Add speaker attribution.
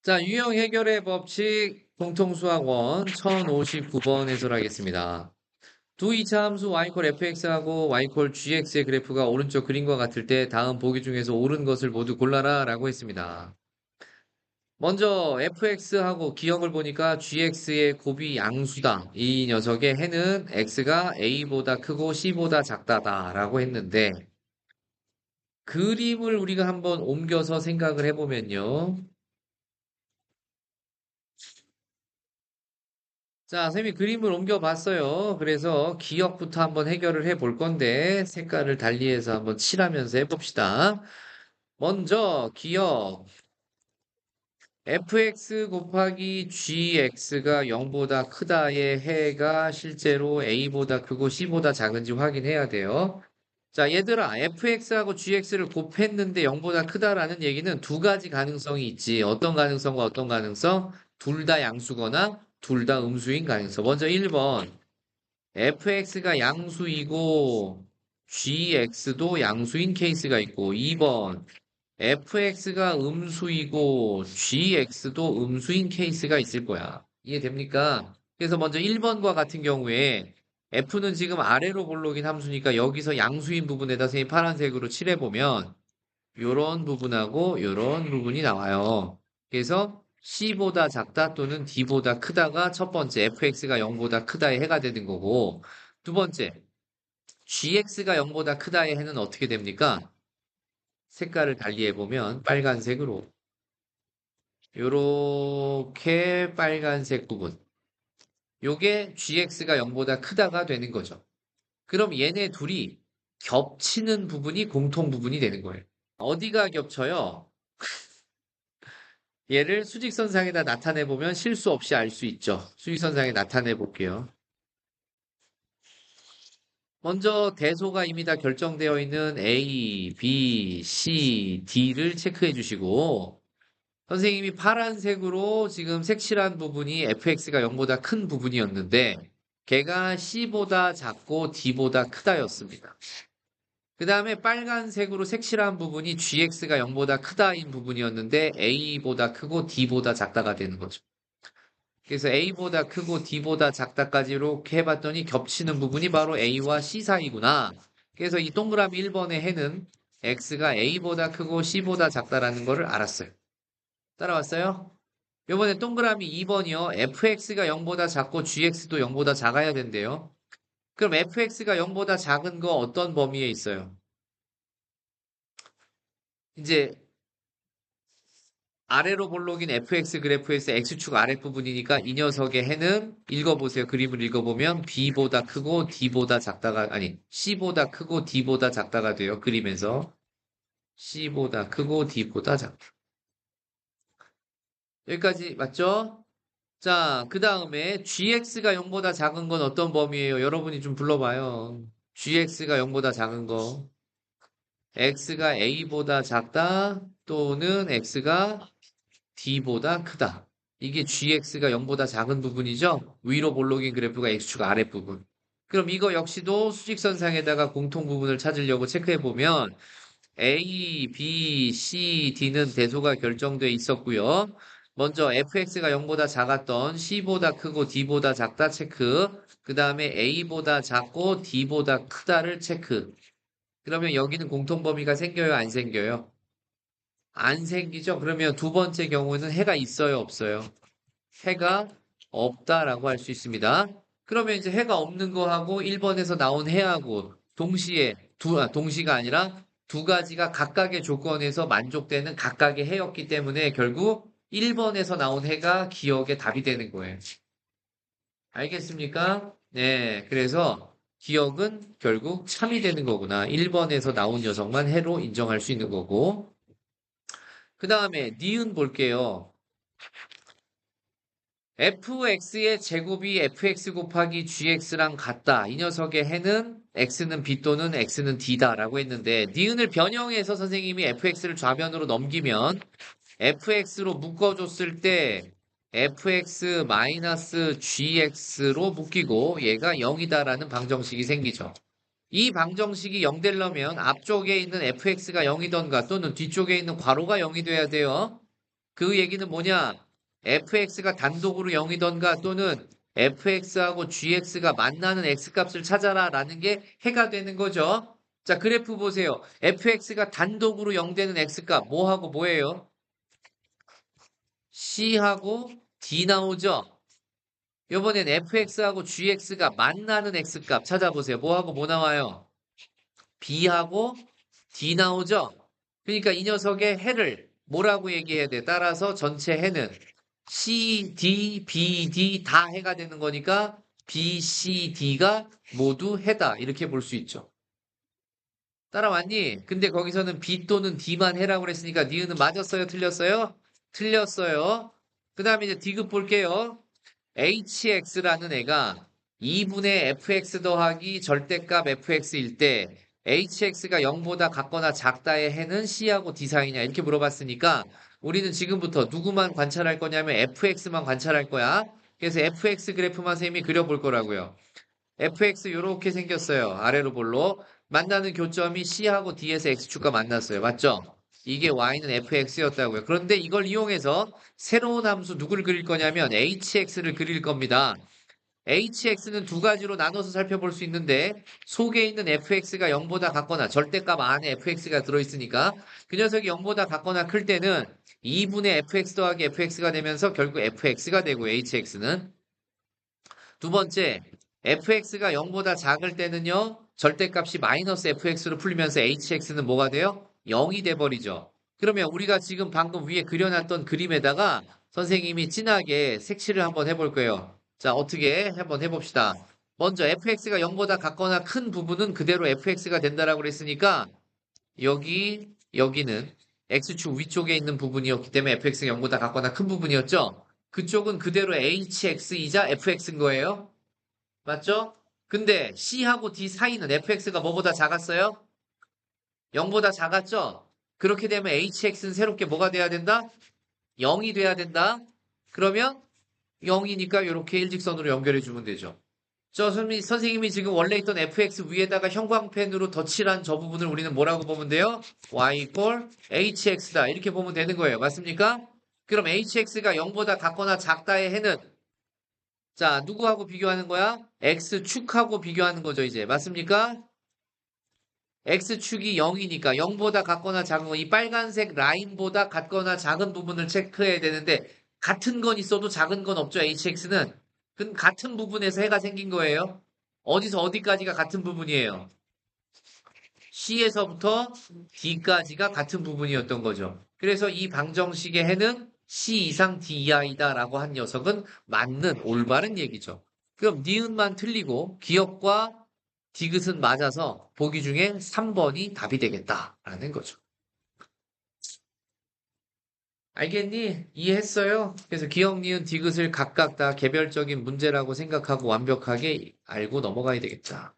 Speaker 1: 자, 유형 해결의 법칙 공통수학원 1059번 해설하겠습니다. 두 이차 함수 y콜 fx하고 y콜 gx의 그래프가 오른쪽 그림과 같을 때 다음 보기 중에서 옳은 것을 모두 골라라 라고 했습니다. 먼저 fx하고 기억을 보니까 gx의 곱이 양수다. 이 녀석의 해는 x가 a보다 크고 c보다 작다다 라고 했는데 그림을 우리가 한번 옮겨서 생각을 해보면요. 자, 선생님이 그림을 옮겨봤어요. 그래서 기억부터 한번 해결을 해볼 건데, 색깔을 달리해서 한번 칠하면서 해봅시다. 먼저, 기억. fx 곱하기 gx가 0보다 크다의 해가 실제로 a보다 크고 c보다 작은지 확인해야 돼요. 자, 얘들아, fx하고 gx를 곱했는데 0보다 크다라는 얘기는 두 가지 가능성이 있지. 어떤 가능성과 어떤 가능성? 둘 다 양수거나 둘 다 음수인 가능성. 먼저 1번. fx가 양수이고 gx도 양수인 케이스가 있고 2번 fx가 음수이고 gx도 음수인 케이스가 있을 거야. 이해됩니까? 그래서 먼저 1번과 같은 경우에 f는 지금 아래로 볼록인 함수니까 여기서 양수인 부분에다 선생님 파란색으로 칠해보면 요런 부분하고 요런 부분이 나와요. 그래서 C보다 작다 또는 D보다 크다가 첫 번째 fx가 0보다 크다의 해가 되는 거고 두 번째 gx가 0보다 크다의 해는 어떻게 됩니까? 색깔을 달리 해보면 빨간색으로 요렇게 빨간색 부분 요게 gx가 0보다 크다가 되는 거죠. 그럼 얘네 둘이 겹치는 부분이 공통 부분이 되는 거예요. 어디가 겹쳐요? 얘를 수직선상에다 나타내 보면 실수 없이 알 수 있죠. 수직선상에 나타내 볼게요. 먼저 대소가 이미 다 결정되어 있는 A, B, C, D를 체크해 주시고 선생님이 파란색으로 지금 색칠한 부분이 fx가 0보다 큰 부분이었는데 걔가 C보다 작고 D보다 크다였습니다. 그 다음에 빨간색으로 색칠한 부분이 gx가 0보다 크다인 부분이었는데 A보다 크고 D보다 작다가 되는 거죠. 그래서 A보다 크고 D보다 작다까지 이렇게 해봤더니 겹치는 부분이 바로 A와 C 사이구나. 그래서 이 동그라미 1번의 해는 X가 A보다 크고 C보다 작다라는 거를 알았어요. 따라왔어요? 이번에 동그라미 2번이요. fx가 0보다 작고 gx도 0보다 작아야 된대요. 그럼 fx가 0보다 작은 거 어떤 범위에 있어요? 이제 아래로 볼록인 fx 그래프에서 x축 아랫부분이니까 이 녀석의 해는 읽어보세요. 그림을 읽어보면 b보다 크고 d보다 작다가 아니 c보다 크고 d보다 작다가 돼요. 그림에서 c보다 크고 d보다 작다. 여기까지 맞죠? 자, 그 다음에 gx가 0보다 작은 건 어떤 범위예요? 여러분이 좀 불러봐요. gx가 0보다 작은 거. x가 a보다 작다 또는 x가 d보다 크다. 이게 gx가 0보다 작은 부분이죠? 위로 볼록인 그래프가 x축 아랫부분. 그럼 이거 역시도 수직선상에다가 공통 부분을 찾으려고 체크해보면 A, B, C, D는 대소가 결정돼 있었고요. 먼저 fx가 0보다 작았던 C보다 크고 D보다 작다 체크. 그 다음에 A보다 작고 D보다 크다를 체크. 그러면 여기는 공통 범위가 생겨요, 안 생겨요? 안 생기죠? 그러면 두 번째 경우는 해가 있어요, 없어요? 해가 없다라고 할 수 있습니다. 그러면 이제 해가 없는 거하고 1번에서 나온 해하고 동시에 동시가 아니라 두 가지가 각각의 조건에서 만족되는 각각의 해였기 때문에 결국 1번에서 나온 해가 기억의 답이 되는 거예요. 알겠습니까? 네. 그래서 기억은 결국 참이 되는 거구나. 1번에서 나온 녀석만 해로 인정할 수 있는 거고. 그 다음에 니은 볼게요. fx의 제곱이 fx 곱하기 gx랑 같다. 이 녀석의 해는 x는 b 또는 x는 d다라고 했는데 니은을 변형해서 선생님이 fx를 좌변으로 넘기면 fx로 묶어줬을 때 fx 마이너스 gx로 묶이고 얘가 0이다라는 방정식이 생기죠. 이 방정식이 0 되려면 앞쪽에 있는 fx가 0이던가 또는 뒤쪽에 있는 괄호가 0이 돼야 돼요. 그 얘기는 뭐냐? fx가 단독으로 0이던가 또는 fx하고 gx가 만나는 x값을 찾아라 라는 게 해가 되는 거죠. 자, 그래프 보세요. fx가 단독으로 0 되는 x값 뭐하고 뭐예요? c하고 d 나오죠? 이번엔 fx하고 gx가 만나는 x값 찾아보세요. 뭐하고 뭐 나와요? b하고 d 나오죠? 그러니까 이 녀석의 해를 뭐라고 얘기해야 돼? 따라서 전체 해는 C, D, B, D 다 해가 되는 거니까 B, C, D가 모두 해다. 이렇게 볼 수 있죠. 따라왔니? 근데 거기서는 B 또는 D만 해라고 그랬으니까 니은은 맞았어요? 틀렸어요? 틀렸어요. 그 다음에 이제 D급 볼게요. HX라는 애가 2분의 fx 더하기 절대값 fx일 때 hx가 0보다 같거나 작다의 해는 c하고 d 사이냐 이렇게 물어봤으니까 우리는 지금부터 누구만 관찰할 거냐면 fx만 관찰할 거야. 그래서 fx 그래프만 쌤이 그려볼 거라고요. fx 요렇게 생겼어요. 아래로 볼로. 만나는 교점이 c하고 d에서 x축과 만났어요. 맞죠? 이게 y는 fx였다고요. 그런데 이걸 이용해서 새로운 함수 누구를 그릴 거냐면 hx를 그릴 겁니다. hx는 두 가지로 나눠서 살펴볼 수 있는데 속에 있는 fx가 0보다 같거나 절대값 안에 fx가 들어있으니까 그 녀석이 0보다 같거나 클 때는 2분의 fx 더하기 fx가 되면서 결국 fx가 되고 hx는 두 번째 fx가 0보다 작을 때는요 절대값이 마이너스 fx로 풀리면서 hx는 뭐가 돼요? 0이 돼버리죠. 그러면 우리가 지금 방금 위에 그려놨던 그림에다가 선생님이 진하게 색칠을 한번 해볼 거예요. 자, 어떻게 한번 해봅시다. 먼저 fx가 0보다 같거나 큰 부분은 그대로 fx가 된다라고 그랬으니까 여기는 x축 위쪽에 있는 부분이었기 때문에 fx가 0보다 같거나 큰 부분이었죠. 그쪽은 그대로 hx이자 fx인 거예요. 맞죠? 근데 C하고 D 사이는 fx가 뭐보다 작았어요? 0보다 작았죠? 그렇게 되면 hx는 새롭게 뭐가 돼야 된다? 0이 돼야 된다. 그러면 0이니까 이렇게 일직선으로 연결해 주면 되죠. 선생님이 지금 원래 있던 fx 위에다가 형광펜으로 덧칠한 저 부분을 우리는 뭐라고 보면 돼요? y equal hx다. 이렇게 보면 되는 거예요. 맞습니까? 그럼 hx가 0보다 같거나 작다의 해는 자, 누구하고 비교하는 거야? x축하고 비교하는 거죠, 이제. 맞습니까? x축이 0이니까 0보다 같거나 작은 거, 이 빨간색 라인보다 같거나 작은 부분을 체크해야 되는데 같은 건 있어도 작은 건 없죠, hx는. 그 같은 부분에서 해가 생긴 거예요. 어디서 어디까지가 같은 부분이에요? C에서부터 D까지가 같은 부분이었던 거죠. 그래서 이 방정식의 해는 C 이상 D 이하이다라고 한 녀석은 맞는 올바른 얘기죠. 그럼 니은만 틀리고 기억과 디귿은 맞아서 보기 중에 3번이 답이 되겠다라는 거죠. 알겠니? 이해했어요? 그래서 기억, 니은, 디귿을 각각 다 개별적인 문제라고 생각하고 완벽하게 알고 넘어가야 되겠다.